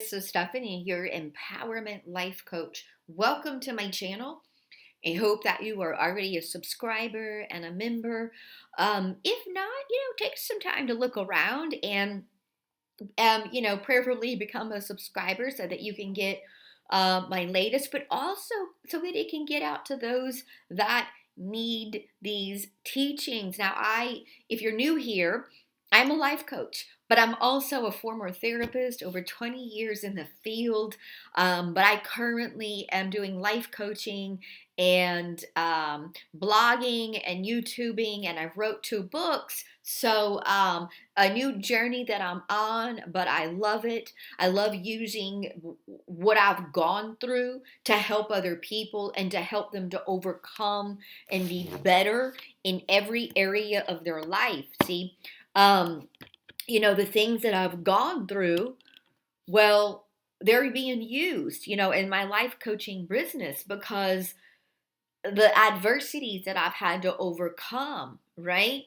This is Stephanie, your empowerment life coach. Welcome to my channel. I hope that you are already a subscriber and a member. If not, take some time to look around and, prayerfully become a subscriber so that you can get my latest, but also so that it can get out to those that need these teachings. Now, if you're new here, I'm a life coach, but I'm also a former therapist, over 20 years in the field. But I currently am doing life coaching and blogging and YouTubing, and I've wrote 2 books. So a new journey that I'm on, but I love it. I love using what I've gone through to help other people and to help them to overcome and be better in every area of their life. See, um, the things that I've gone through, well, they're being used, in my life coaching business because the adversities that I've had to overcome, right?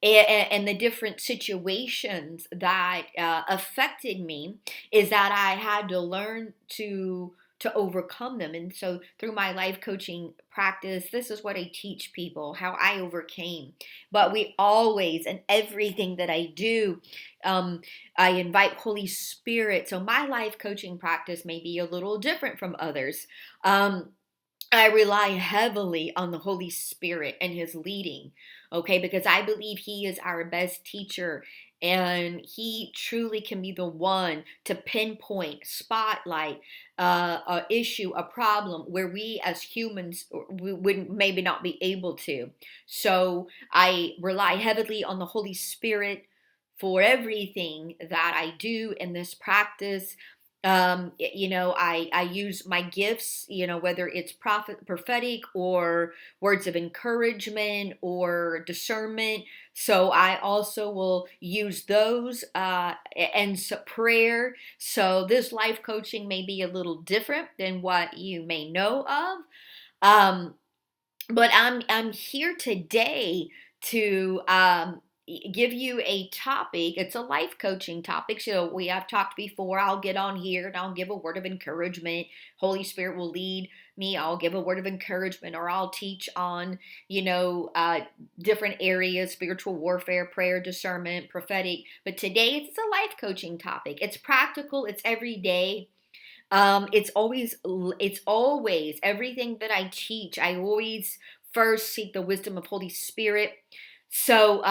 And the different situations that affected me is that I had to learn to overcome them. And so through my life coaching practice, this is what I teach people, how I overcame. But we always, and everything that I do, I invite Holy Spirit. So my life coaching practice may be a little different from others. I rely heavily on the Holy Spirit and His leading, okay, because I believe He is our best teacher and He truly can be the one to pinpoint, spotlight a issue, a problem where we as humans we would maybe not be able to. So I rely heavily on the Holy Spirit for everything that I do in this practice. I use my gifts, whether it's prophetic or words of encouragement or discernment. So I also will use those and prayer. So this life coaching may be a little different than what you may know of. Um, but I'm here today to give you a topic. It's a life coaching topic. So we have talked before. I'll get on here and I'll give a word of encouragement. Holy Spirit will lead me. I'll give a word of encouragement, or I'll teach on, different areas: spiritual warfare, prayer, discernment, prophetic. But today it's a life coaching topic. It's practical. It's everyday. It's always everything that I teach. I always first seek the wisdom of Holy Spirit. So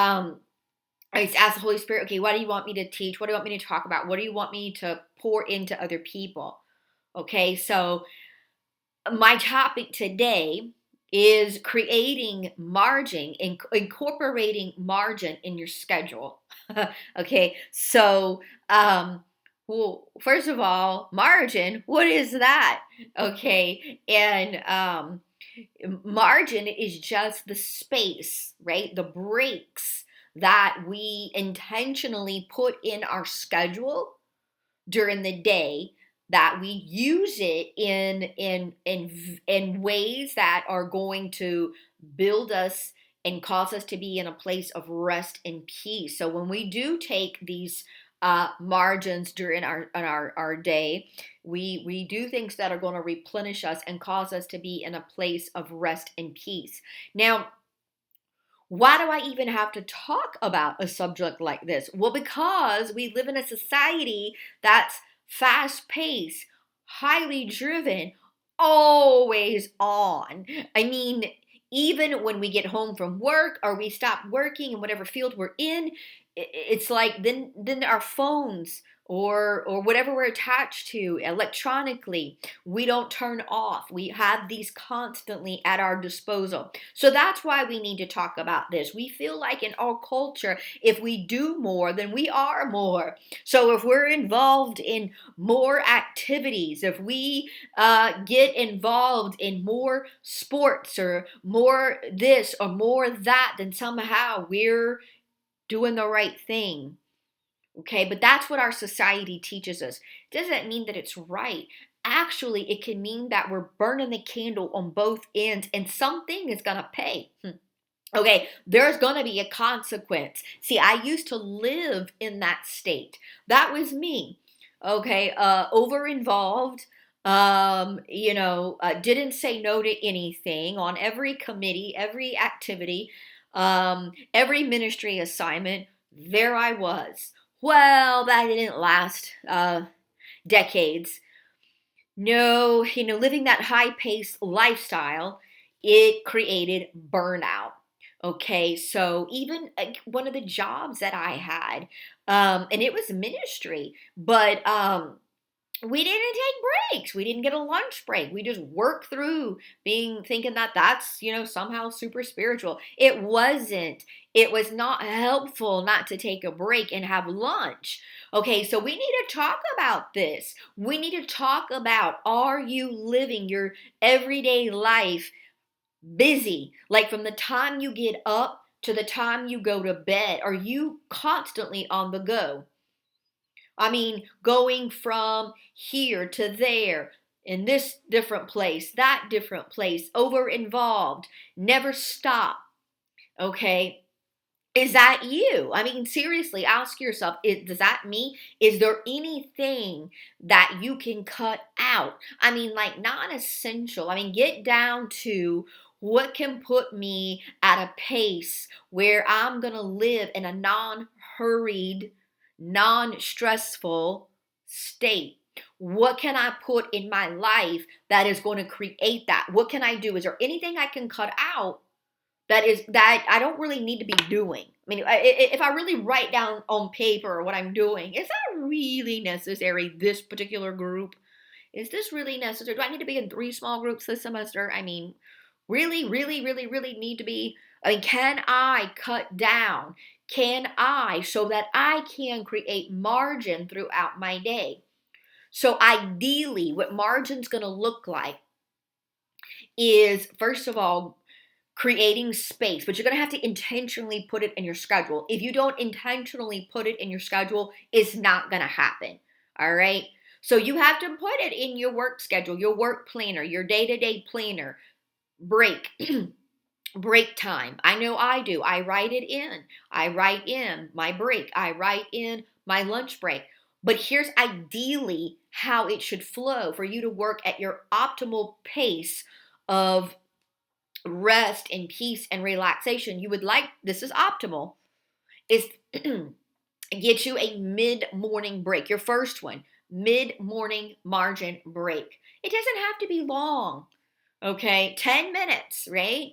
I just ask the Holy Spirit, okay, what do you want me to teach? What do you want me to talk about? What do you want me to pour into other people? Okay, so my topic today is creating margin, incorporating margin in your schedule. Okay, so well, first of all, margin, what is that? Okay, and margin is just the space, right? The breaks that we intentionally put in our schedule during the day, that we use it in ways that are going to build us and cause us to be in a place of rest and peace. So when we do take these margins during our day, we do things that are going to replenish us and cause us to be in a place of rest and peace. Now, why do I even have to talk about a subject like this? Well, because we live in a society that's fast paced, highly driven, always on. I mean, even when we get home from work or we stop working in whatever field we're in, it's like then our phones or whatever we're attached to electronically, we don't turn off. We have these constantly at our disposal. So that's why we need to talk about this. We feel like in our culture, if we do more, then we are more. So if we're involved in more activities, if we get involved in more sports or more this or more that, then somehow we're doing the right thing. Okay, but that's what our society teaches us. Doesn't mean that it's right. Actually, it can mean that we're burning the candle on both ends and something is going to pay. Okay, there's going to be a consequence. See, I used to live in that state. That was me. okay, over involved, didn't say no to anything on every committee, every activity, every ministry assignment. There I was. Well, that didn't last decades. No, living that high paced lifestyle, it created burnout. Okay, so even one of the jobs that I had, and it was ministry, but we didn't take breaks. We didn't get a lunch break. We just worked through being thinking that that's, somehow super spiritual. It wasn't. It was not helpful not to take a break and have lunch. Okay, so we need to talk about this. We need to talk about, are you living your everyday life busy? Like from the time you get up to the time you go to bed, are you constantly on the go? I mean, going from here to there, in this different place, that different place, over involved, never stop. Okay. Is that you? I mean, seriously, ask yourself, does that me? Is there anything that you can cut out? I mean, like non-essential. I mean, get down to what can put me at a pace where I'm going to live in a non-hurried, non-stressful state. What can I put in my life that is going to create that? What can I do? Is there anything I can cut out that I don't really need to be doing? I mean, if I really write down on paper what I'm doing, is that really necessary? This particular group, is this really necessary? Do I need to be in 3 small groups this semester? I mean, really, really, really, really need to be. I mean, can I cut down? Can I, so that I can create margin throughout my day? So ideally, what margin's going to look like is, first of all, creating space, but you're going to have to intentionally put it in your schedule. If you don't intentionally put it in your schedule, it's not going to happen. All right. So you have to put it in your work schedule, your work planner, your day-to-day planner. Break, break time. I know I do. I write it in. I write in my break. I write in my lunch break. But here's ideally how it should flow for you to work at your optimal pace of rest and peace and relaxation. You would like, this is optimal, is get you a mid-morning break. Your first one, mid-morning margin break. It doesn't have to be long, okay? 10 minutes, right?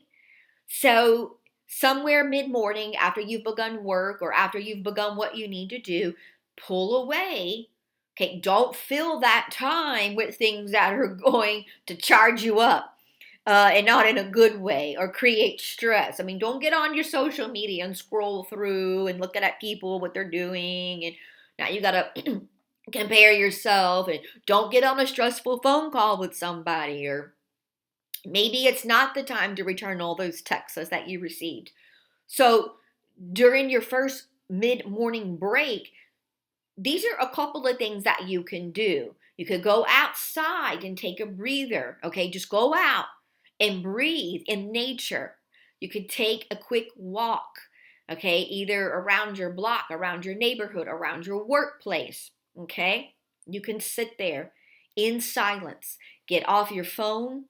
So somewhere mid-morning after you've begun work or after you've begun what you need to do, pull away. Okay, don't fill that time with things that are going to charge you up. And not in a good way or create stress. I mean, don't get on your social media and scroll through and look at people, what they're doing. And now you got to compare yourself, and don't get on a stressful phone call with somebody, or maybe it's not the time to return all those texts that you received. So during your first mid-morning break, these are a couple of things that you can do. You could go outside and take a breather. Okay, just go out and breathe in nature. You could take a quick walk, okay, either around your block, around your neighborhood, around your workplace, okay? You can sit there in silence, get off your phone,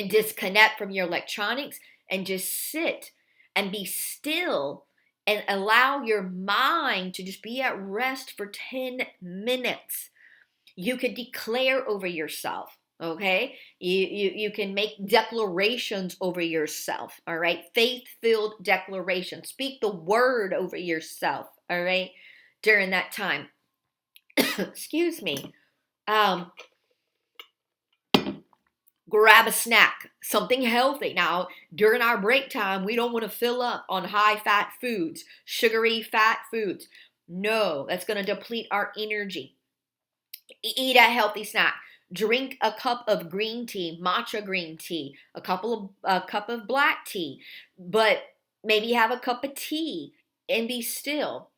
and disconnect from your electronics, and just sit and be still and allow your mind to just be at rest for 10 minutes. You could declare over yourself. Okay, you can make declarations over yourself. All right, faith-filled declarations. Speak the word over yourself. All right, during that time. Excuse me. Grab a snack, something healthy. Now, during our break time, we don't want to fill up on high-fat foods, sugary fat foods. No, that's going to deplete our energy. Eat a healthy snack. Drink a cup of green tea, matcha green tea, a cup of black tea, but maybe have a cup of tea and be still.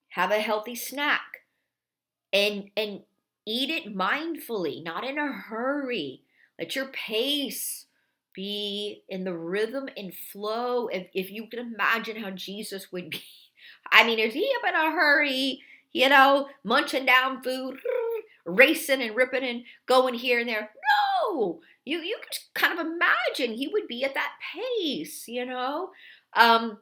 Have a healthy snack and eat it mindfully, not in a hurry. Let your pace be in the rhythm and flow. If you can imagine how Jesus would be. I mean, is he up in a hurry, munching down food? racing and ripping and going here and there. No, you can kind of imagine he would be at that pace, Um,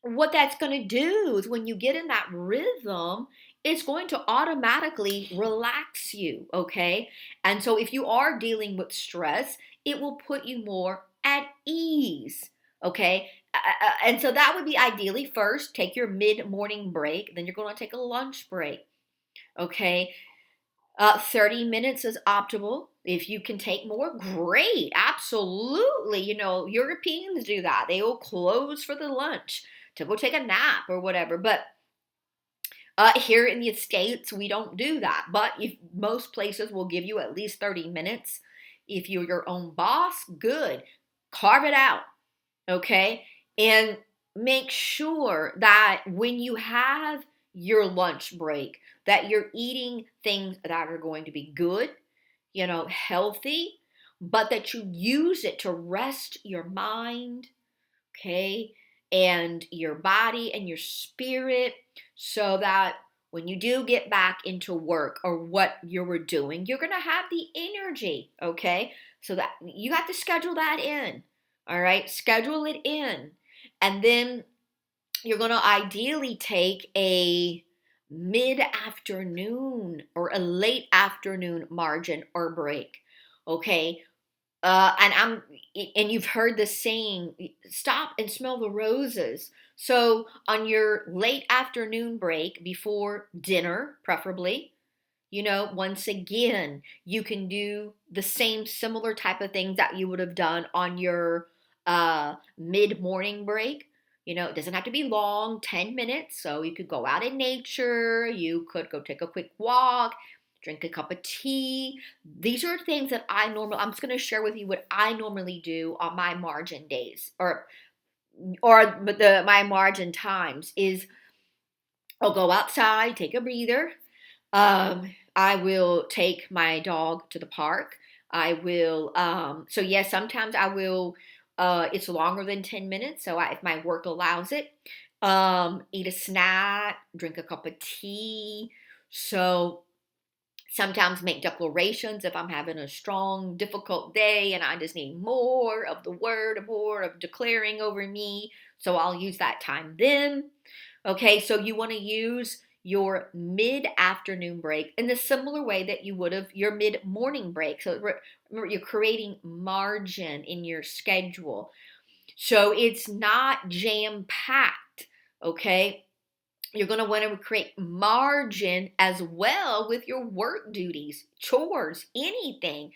what that's going to do is when you get in that rhythm, it's going to automatically relax you, okay? And so if you are dealing with stress, it will put you more at ease, okay? And so that would be ideally first take your mid morning break, then you're going to take a lunch break, okay? 30 minutes is optimal. If you can take more, great. Absolutely. Europeans do that. They will close for the lunch to go take a nap or whatever. But here in the States, we don't do that. But if most places will give you at least 30 minutes. If you're your own boss, good. Carve it out. Okay. And make sure that when you have your lunch break, that you're eating things that are going to be good, healthy, but that you use it to rest your mind, okay, and your body and your spirit, so that when you do get back into work or what you were doing, you're going to have the energy, okay? So that you have to schedule that in, all right? Schedule it in. And then you're going to ideally take a mid-afternoon or a late afternoon margin or break, okay? And you've heard the saying, stop and smell the roses. So on your late afternoon break before dinner, preferably, once again, you can do the same similar type of things that you would have done on your mid-morning break. It doesn't have to be long, 10 minutes. So you could go out in nature. You could go take a quick walk, drink a cup of tea. These are things that I'm just going to share with you what I normally do on my margin days or my margin times is I'll go outside, take a breather. I will take my dog to the park. I will, so yes, sometimes I will, it's longer than 10 minutes. So if my work allows it, eat a snack, drink a cup of tea. So sometimes make declarations if I'm having a strong, difficult day and I just need more of the word, more of declaring over me. So I'll use that time then. Okay, so you want to use your mid-afternoon break in the similar way that you would have your mid-morning break. So remember, you're creating margin in your schedule. So it's not jam-packed, okay? You're going to want to create margin as well with your work duties, chores, anything.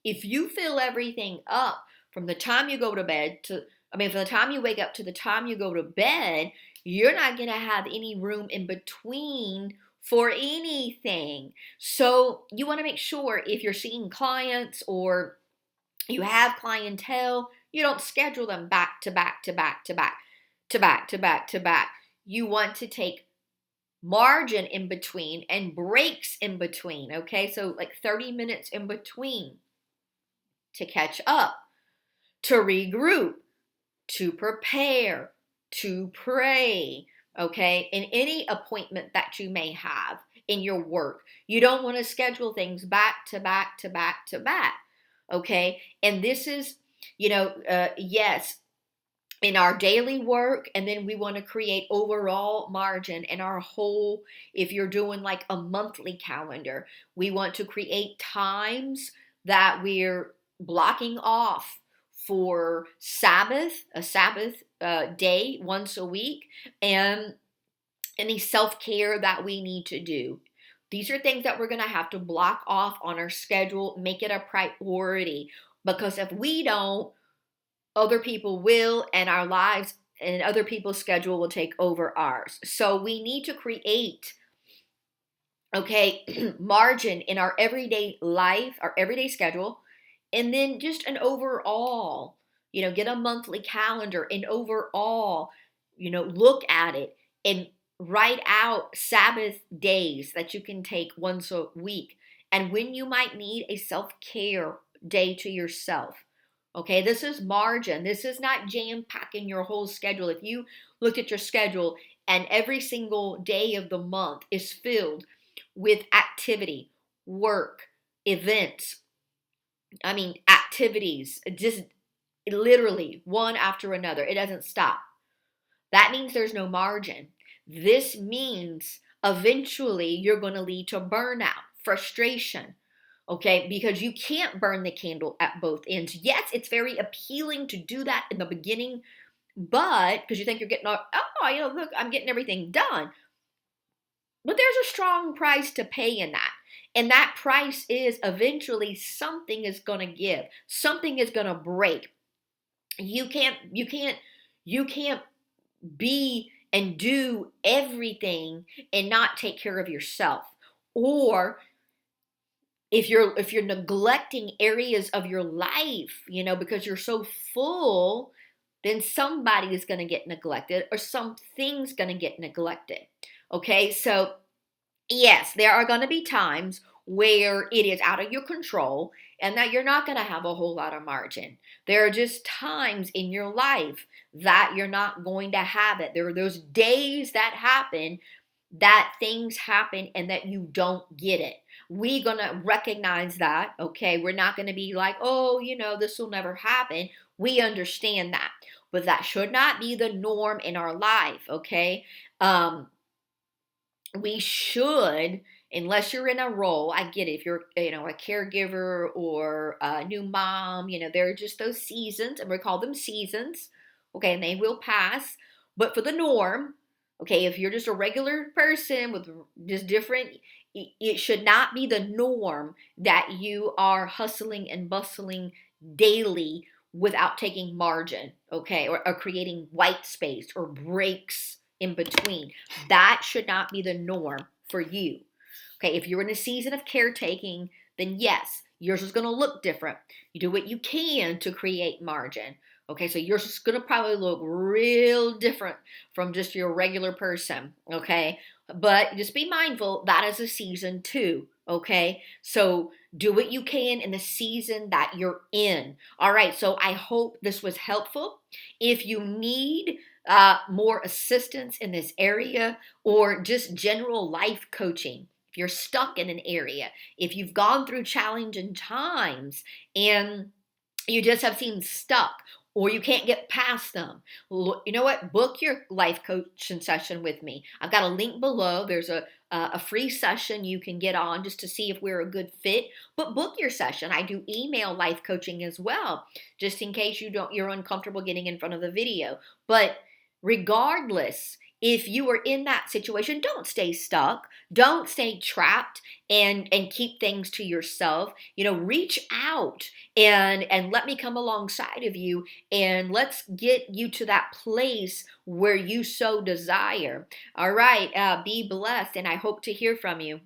If you fill everything up from the time you go to bed from the time you wake up to the time you go to bed, you're not going to have any room in between for anything. So you want to make sure if you're seeing clients or you have clientele, you don't schedule them back to back to back to back to back to back to back. You want to take margin in between and breaks in between, okay? So like 30 minutes in between to catch up, to regroup, to prepare, to pray, okay? In any appointment that you may have in your work, you don't want to schedule things back to back to back to back, okay? And this is, yes, in our daily work, and then we want to create overall margin in our whole, if you're doing like a monthly calendar, we want to create times that we're blocking off for a Sabbath day once a week, and any self-care that we need to do. These are things that we're going to have to block off on our schedule, make it a priority, because if we don't, other people will, and our lives and other people's schedule will take over ours. So we need to create, okay, margin in our everyday life, our everyday schedule, and then just an overall, get a monthly calendar and overall, look at it and write out Sabbath days that you can take once a week and when you might need a self-care day to yourself. Okay, this is margin. This is not jam-packing your whole schedule. If you looked at your schedule and every single day of the month is filled with activity, work, events, activities, just literally one after another. It doesn't stop. That means there's no margin. This means eventually you're going to lead to burnout, frustration, okay? Because you can't burn the candle at both ends. Yes, it's very appealing to do that in the beginning, but because you think you're getting, look, I'm getting everything done. But there's a strong price to pay in that. And that price is eventually something is going to give, something is going to break. You can't be and do everything and not take care of yourself. Or if you're neglecting areas of your life, because you're so full, then somebody is going to get neglected or something's going to get neglected. Okay? So, yes, there are going to be times where it is out of your control and that you're not going to have a whole lot of margin. There are just times in your life that you're not going to have it. There are those days that happen, that things happen and that you don't get it. We're going to recognize that, okay? We're not going to be like, oh, this will never happen. We understand that. But that should not be the norm in our life, okay? We should, unless you're in a role, I get it, if you're, a caregiver or a new mom, there are just those seasons, and we call them seasons, okay, and they will pass. But for the norm, okay, if you're just a regular person with just different, it should not be the norm that you are hustling and bustling daily without taking margin, okay, or creating white space or breaks in between. That should not be the norm for you. Okay, if you're in a season of caretaking, then yes, yours is going to look different. You do what you can to create margin. Okay, so yours is going to probably look real different from just your regular person. Okay, but just be mindful that is a season too. Okay, so do what you can in the season that you're in. All right, so I hope this was helpful. If you need more assistance in this area or just general life coaching, if you're stuck in an area, if you've gone through challenging times and you just have seemed stuck or you can't get past them, you know what? Book your life coaching session with me. I've got a link below. There's a free session you can get on just to see if we're a good fit. But book your session. I do email life coaching as well, just in case you're uncomfortable getting in front of the video. But regardless, if you are in that situation, don't stay stuck. Don't stay trapped and keep things to yourself. Reach out and let me come alongside of you and let's get you to that place where you so desire. All right, be blessed and I hope to hear from you.